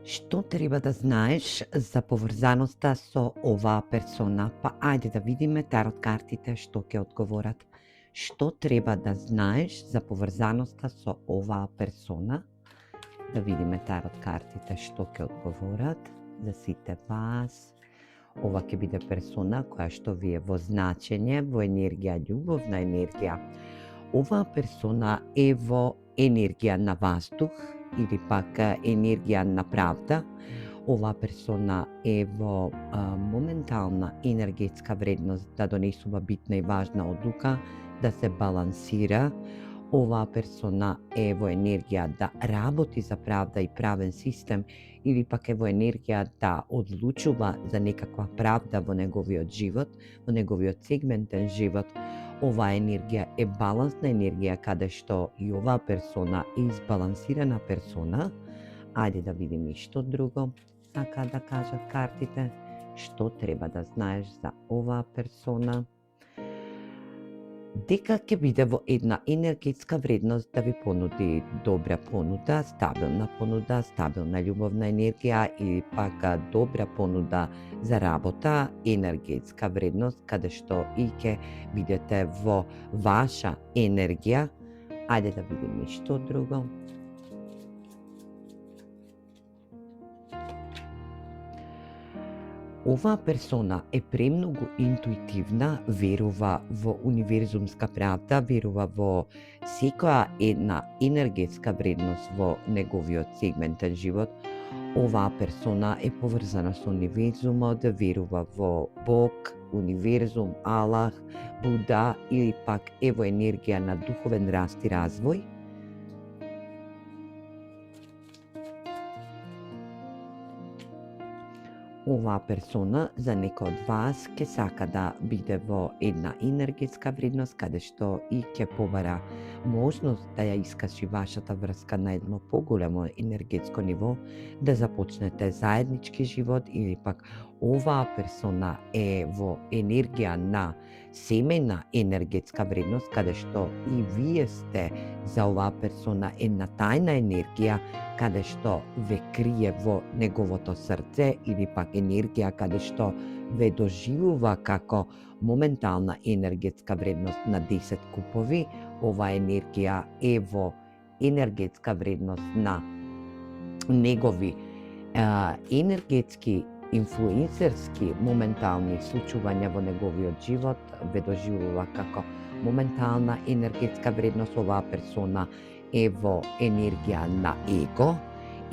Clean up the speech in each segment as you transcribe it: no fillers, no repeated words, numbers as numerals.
Што треба да знаеш за поврзаноста со оваа персона? Па ајде да видиме тарот картите што ќе одговорат. Што треба да знаеш за поврзаноста со оваа персона? Да видиме тарот картите што ќе одговорат за сите вас. Ова ќе биде персона која што ви е во значење, во енергија, љубовна енергија. Оваа персона е во енергија на ваздух или пак енергија на правда. Оваа персона е во моментална енергетска вредност да донесува битна и важна одлука, да се балансира. Оваа персона е во енергија да работи за правда и правен систем или пак е во енергија да одлучува за некаква правда во неговиот живот, во неговиот сегментен живот. Оваа енергија е балансна енергија каде што и оваа персона е избалансирана персона. Ајде да видиме и што друго сака да кажат картите. Што треба да знаеш за оваа персона? Дека ќе биде во една енергетска вредност да ви понуди добра понуда, стабилна љубовна енергија и пак добра понуда за работа, енергетска вредност каде што и ќе бидете во ваша енергија. Ајде да видиме што друго. Оваа персона е премногу интуитивна, верува во универзумска правда, верува во секоја една енергетска вредност во неговиот сегментен живот. Оваа персона е поврзана со универзумот, верува во Бог, универзум, Аллах, Буда или пак е во енергија на духовен раст и развој. Оваа персона за некој од вас ќе сака да биде во една енергетска вредност каде што и ќе побара можност да ја искажи вашата врска на едно поголемо енергетско ниво, да започнете заеднички живот или пак оваа персона е во енергија на семејна енергетска вредност каде што и вие сте за оваа персона една тајна енергија каде што ве крие во неговото срце или пак енергија каде што ве доживува како моментална енергетска вредност на 10 купови. Оваа енергија е во енергетска вредност на негови енергетски инфлуенсерски моментални случувања во неговиот живот, ве доживува како моментална енергетска вредност. Оваа персона е во енергија на его,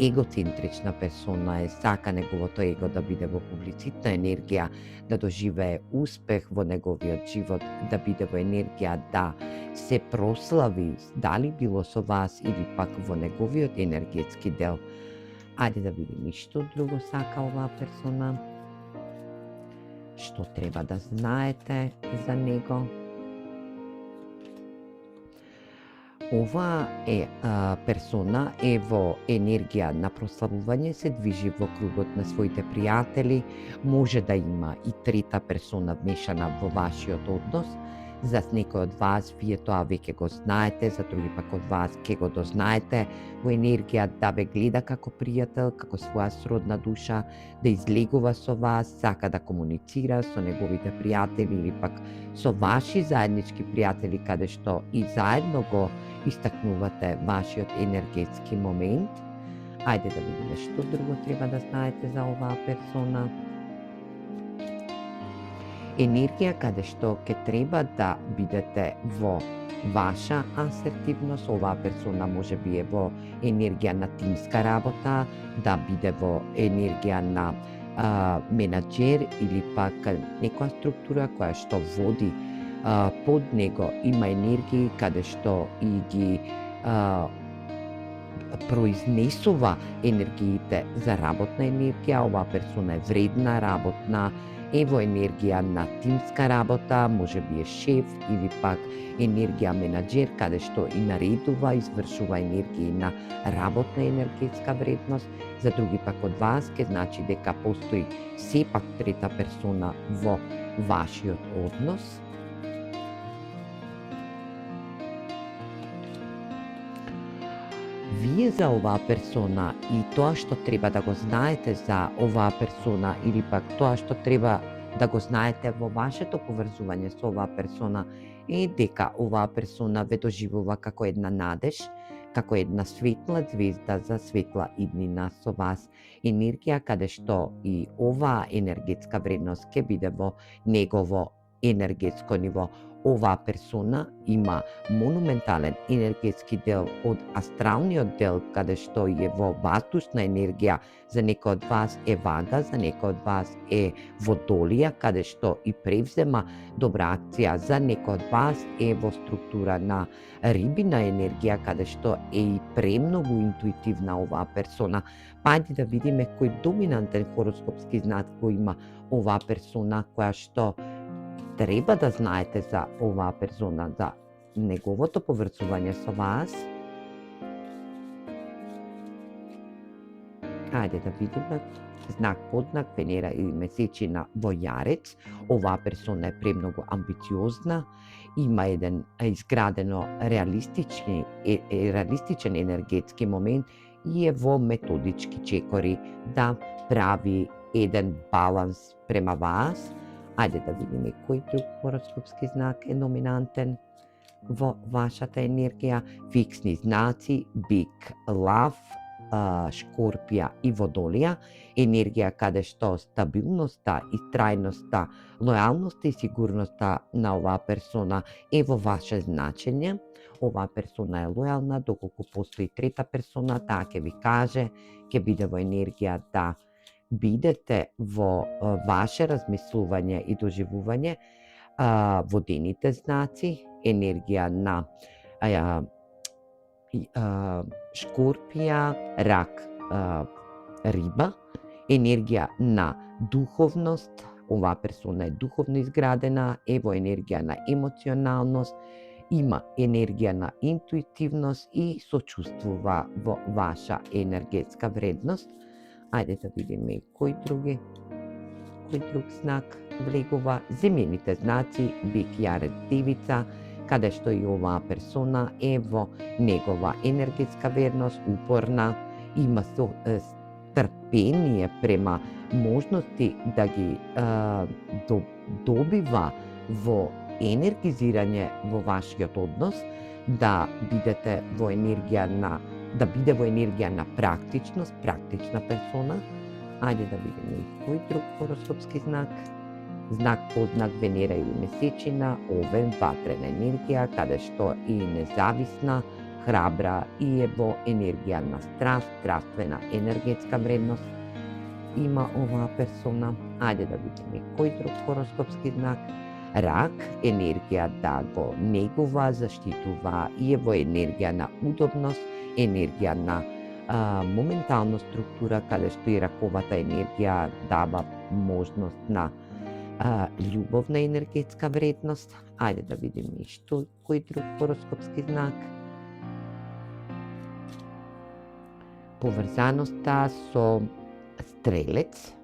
егоцентрична персона е, сака неговото его да биде во публицитна енергија, да доживее успех во неговиот живот, да биде во енергија да се прослави, дали било со вас или пак во неговиот енергетски дел. Ајде да видиме што друго сака оваа персона. Што треба да знаете за него? Оваа персона е во енергија на прославување, се движи во кругот на своите пријатели, може да има и трета персона вмешана во вашиот однос. За некој од вас вие тоа веќе го знаете, за други пак од вас ќе го дознаете во енергија да ве гледа како пријател, како своја сродна душа, да излегува со вас, сака да комуницира со неговите пријатели или пак со ваши заеднички пријатели каде што и заедно го истакнувате вашиот енергетски момент. Ајде да видиме што друго треба да знаете за оваа персона. Енергија каде што ќе треба да бидете во ваша асертивност. Оваа персона може би е во енергија на тимска работа, да биде во енергија на менаџер или пак некоја структура која што води под него, има енергии каде што и ги произнесува енергиите за работна енергија. Оваа персона е вредна, работна, е во енергија на тимска работа, може би е шеф или пак енергија менаџер, каде што и наредува, извршува енергија на работна енергетска вредност. За други пак од вас ќе значи дека постои сепак трета персона во вашиот однос. вие за оваа персона и тоа што треба да го знаете за оваа персона или пак тоа што треба да го знаете во вашето поврзување со оваа персона е дека оваа персона ве доживува како една надеж, како една светла звезда за светла иднина со вас, енергија каде што и оваа енергетска вредност ќе биде во негово енергетско ниво. Оваа персона има монументален енергетски дел од астралниот дел, каде што е во ваздушна енергија. За некој од вас е вага, за некој од вас е водолија, каде што и превзема добра акција. За некој од вас е во структура на рибина енергија, каде што е и премногу интуитивна оваа персона. Ајде да видиме кој доминантен хороскопски знак го има оваа персона, која што треба да знаете за оваа персона, за неговото поврзување со вас. Ајде да видиме знак подзнак Венера или месечина во Јарец. Оваа персона е премногу амбициозна, има еден изградено реалистичен енергетски момент и е во методички чекори да прави еден баланс према вас. Ајде да видиме кој друг хороскопски знак е доминантен во вашата енергија. Фиксни знаци, Бик, Лав, Шкорпија и Водолија. Енергија каде што стабилноста и трајноста, лојалноста и сигурноста на оваа персона е во ваше значење. Оваа персона е лојална, доколку постои трета персона, таа ќе ви каже, ќе биде во енергија да бидете во ваше размислување и доживување водените знаци, енергија на Шкорпија, Рак, Риба, енергија на духовност. Оваа персона е духовно изградена, е во енергија на емоционалност, има енергија на интуитивност и сочувствува во ваша енергетска вредност. Ајде да видиме кој друг знак влегува. Земјените знаци, Бик, Јарец, Девица, каде што и оваа персона е во негова енергетска верност, упорна, има трпение према можности да ги добива во енергизирање во вашиот однос, да бидете во енергија на практичност, практична персона. Ајде да видиме кој друг хороскопски знак. Знак подзнак Венера или месечина, Овен, ватрена енергија, каде што и независна, храбра и е во енергија на страст, страствена енергетска вредност има оваа персона. Ајде да видиме кој друг хороскопски знак. Рак, енергија да го негува, заштитува и е во енергија на удобност, енергија на моментална структура, каде што и раковата енергија дава можност на љубовна енергетска вредност. Ајде да видиме кој друг хороскопски знак. Поврзаноста со Стрелец.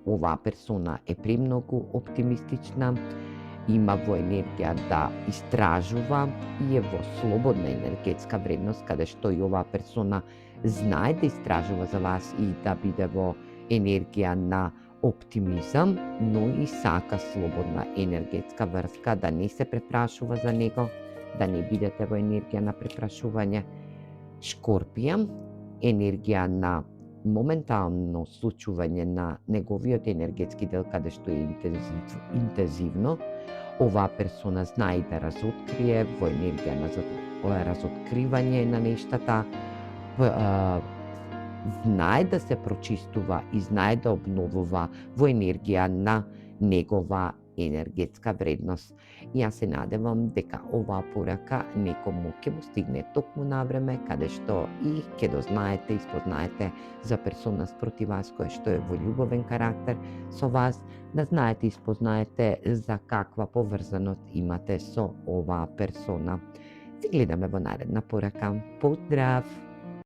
Оваа персона е премногу оптимистична, има во енергија да истражува и е во слободна енергетска вредност, каде што и оваа персона знае да истражува за вас и да биде во енергија на оптимизам, но и сака слободна енергетска врска, да не се препрашува за него, да не бидете во енергија на препрашување. Шкорпија, енергија на моментално случување на неговиот енергетски дел, каде што е интензивно. Оваа персона знае да разоткрие во енергија на разоткривање на нештата, знае да се прочистува и знае да обновува во енергија на негова енергетска вредност. И јас се надевам дека оваа порака некому ќе му стигне токму на време, каде што и ќе дознаете и спознаете за персона спроти вас која што е во љубовен карактер со вас, да знаете и спознаете за каква поврзаност имате со оваа персона. Се гледаме во наредна порака. Поздрав!